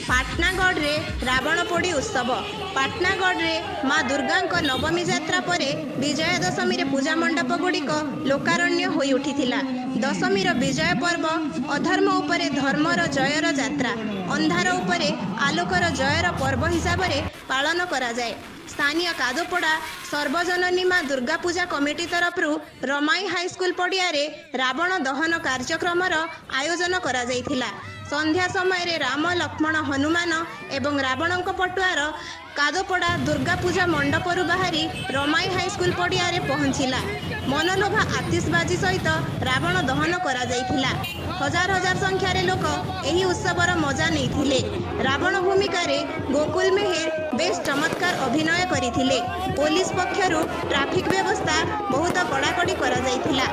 पाटनागढ़ रे रावण पोड़ी उत्सव। पाटनागढ़ रे माँ दुर्गा नवमी यात्रा पर विजया दशमी रे पूजा मंडप गुड़िक लोकारण्य होई उठिथिला। दशमी विजय पर्व अधर्म उपरे धर्मर जयर यात्रा, अंधार उपरे आलोकर जयर पर्व हिसाब से पालन करा जाए। स्थानीय कादोपड़ा सर्वजननी माँ दुर्गा पूजा कमिटी तरफ रमाई हाईस्कूल पड़िया रे रावण दहन कार्यक्रम आयोजन करा जाइथिला। संध्या समय रे राम लक्ष्मण हनुमान एवं रावण पटुआर कादोपड़ा दुर्गा पूजा मंडपरू बाहरी रमाई हाईस्कूल पड़िया रे पहुंचला। मनलोभा आतिशबाजी सहित रावण दहन करा जाइथिला। हजार हजार संख्यार लोक एही उत्सवर मजा नैथिले। रावण भूमिका रे गोकुल मेहर बेस चमत्कार अभिनय करिथिले। पुलिस पक्षरु ट्रैफिक व्यवस्था बहुत कड़ाकड़ी करा जाइथिला।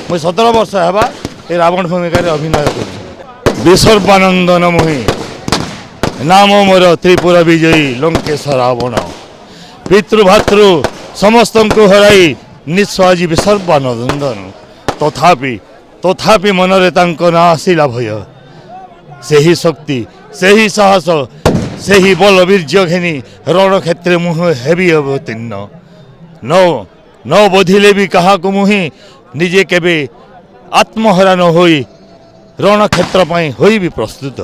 मुझे 17 वर्ष है ये रावण भूमिका अभिनय कर विसर्बानंदन मुहि नाम मोर त्रिपुरा विजयी लंकेश रावण पितृभातृ समस्त को हराई निस्व आज विसर्बानंदन तथापि मनरे तांको ना आसिला भय से ही शक्ति से ही साहस से ही बल वीर्य घेनी रण क्षेत्र मुह हेबी अवतीर्ण न बोधिले भी कहा को मुहि निजे केबे आत्महरा न होई रण क्षेत्र पाई होई भी प्रस्तुत।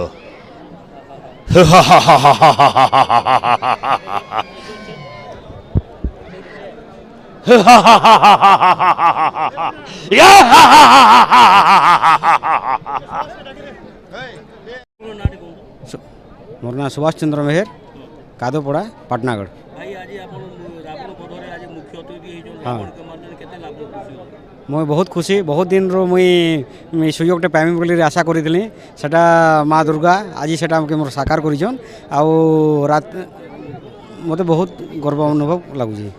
मोर ना सुभाष चंद्र मेहर कादोपड़ा पाटनागढ़। मैं बहुत खुशी बहुत दिन रो मुई सुयोगटे पाइमी बोली आशा करी सेटा माँ दुर्गा आज सेटा मोर साकार करिछन आउ रात मते बहुत गर्व अनुभव लगुची।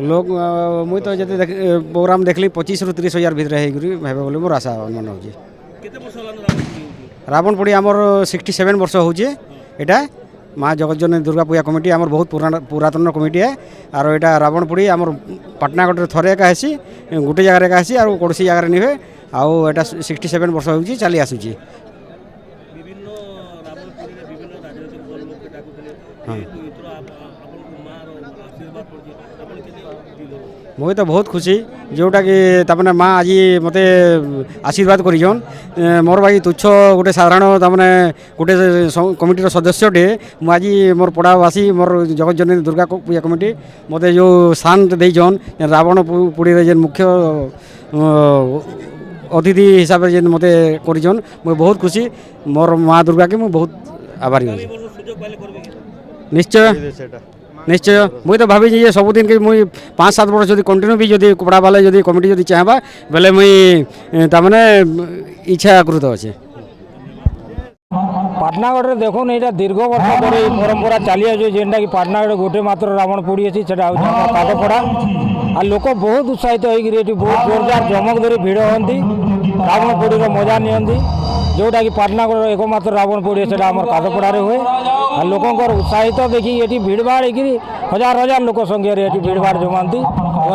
लोग मुई तो जते प्रोग्राम देखली 25 ରୁ 30 हजार भितर हेगरी भाबे बोली मोर आशा मन होची। रावण पोड़ी आमर 67 वर्ष होचे एटा माँ जगज्जननी दुर्गा पूजा कमिटी आमर बहुत पुरातन कमिटी है और यहाँ रावण पोड़ी आमर पाटनागढ़ थरे एका हेसी गोटे जगार एका हेसी और कौसी जगार निहे आउ एटा 67 वर्ष हो चली आसूची। मुझे तो बहुत खुशी जोटा कि तमने माँ आज मते आशीर्वाद करिछन मोर भाई तुच्छ गोटे साधारण तमने गोटे कमिटीर सदस्यटे मु आज मोर पड़ावासी मोर जगज्जननी दुर्गा पूजा कमिटी मते जो शांत देछन रावण पोड़ी रे मुख्य अतिथि हिसाब से मते करिछन मु बहुत खुशी मोर माँ दुर्गा के मु बहुत आभारी निश्चय निश्चय मुझे तो भावी ये सबुदिन के मुई 5-7 वर्ष जब कंटिन्यू भी जब कपड़ा वाले जब कमिटी जब चाहबा बेले मुई तमने इच्छाकृत अच्छे। पाटनागढ़ देखो यहाँ दीर्घ वर्ष पर परंपरा चली आसो जेनटा कि पाटनागढ़ गोटे मात्र रावण पोड़ी अच्छी से कादोपड़ा आ लोक बहुत उत्साहित होती बहुत जोरदार जमक धरी भिड़ होती रावण पोड़ी मजा नि जोटा कि पाटनागढ़ एकमात्र रावण पोड़ी से कादोपड़ा हुए आ लोकंर उत्साहित देखी ये भिड़भाड़ हो हजार हजार लोक संख्या ये भिड़भाड़ जमाती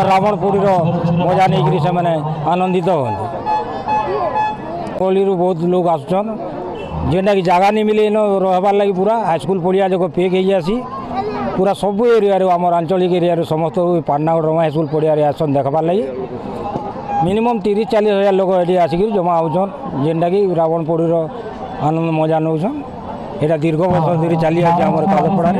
रावण पोड़ी मजा नहीं से आनंदित होती। पल्ली बहुत लोग आसुन जेनटा कि जगह नहीं मिले इन रहार लगी पूरा हाईस्कूल पड़िया जो पेक हो जासी पूरा सब एरिया आम आंचलिक एरिया समस्त पाटनागढ़ रमा हाईस्कूल पड़िया आसन देखबार लगी मिनिमम 30-40 हजार लोक ये आसिक जमा होचन जेनटा कि रावण पोड़ी आनंद मजा नौन। यहाँ दीर्घ वर्ष धरी चली आम कादोपड़ा।